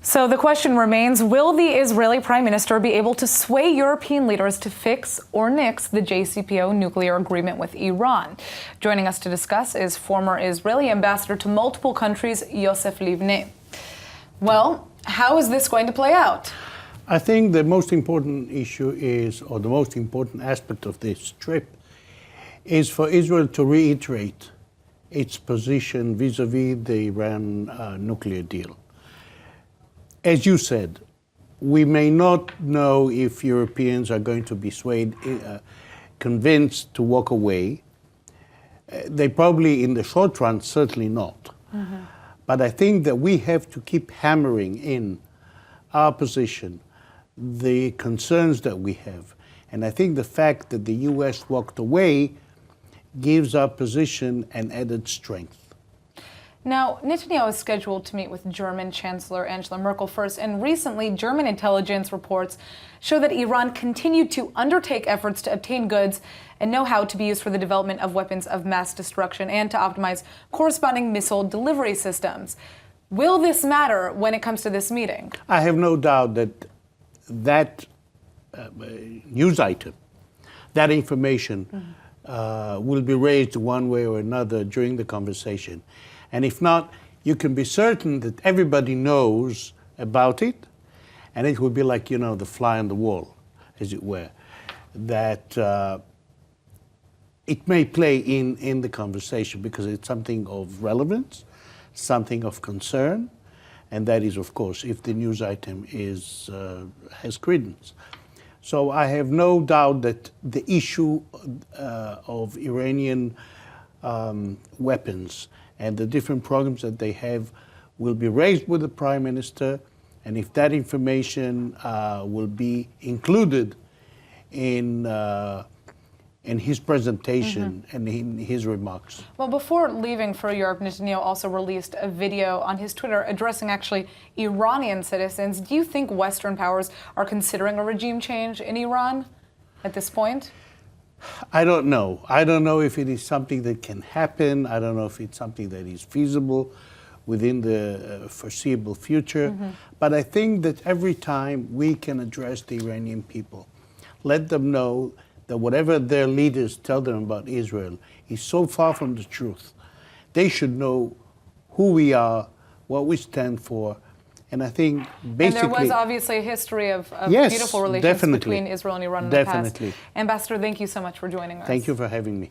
So the question remains, will the Israeli Prime Minister be able to sway European leaders to fix or nix the JCPOA nuclear agreement with Iran? Joining us to discuss is former Israeli ambassador to multiple countries, Yosef Livne. Well, how is this going to play out? I think the most important issue is, or the most important aspect of this trip, is for Israel to reiterate its position vis-a-vis the Iran nuclear deal. As you said, we may not know if Europeans are going to be swayed, convinced to walk away. They probably, in the short run, certainly not. Mm-hmm. But I think that we have to keep hammering in our position, the concerns that we have. And I think the fact that the US walked away gives our position an added strength. Now, Netanyahu is scheduled to meet with German Chancellor Angela Merkel first, and recently German intelligence reports show that Iran continued to undertake efforts to obtain goods and know-how to be used for the development of weapons of mass destruction and to optimize corresponding missile delivery systems. Will this matter when it comes to this meeting? I have no doubt that that news item, that information, will be raised one way or another during the conversation. And if not, you can be certain that everybody knows about it, and it will be like, you know, the fly on the wall, as it were, that it may play in the conversation because it's something of relevance, something of concern, and that is, of course, if the news item is has credence. So I have no doubt that the issue of Iranian weapons and the different programs that they have will be raised with the Prime Minister, and if that information will be included in his presentation and in his remarks. Well, before leaving for Europe, Netanyahu also released a video on his Twitter addressing actually Iranian citizens. Do you think Western powers are considering a regime change in Iran at this point? I don't know. I don't know if it is something that can happen. I don't know if it's something that is feasible within the foreseeable future. But I think that every time we can address the Iranian people, let them know that whatever their leaders tell them about Israel is so far from the truth. They should know who we are, what we stand for. And I think basically... And there was obviously a history of yes, beautiful relations definitely. between Israel and Iran in the past. Definitely. Ambassador, thank you so much for joining us. Thank you for having me.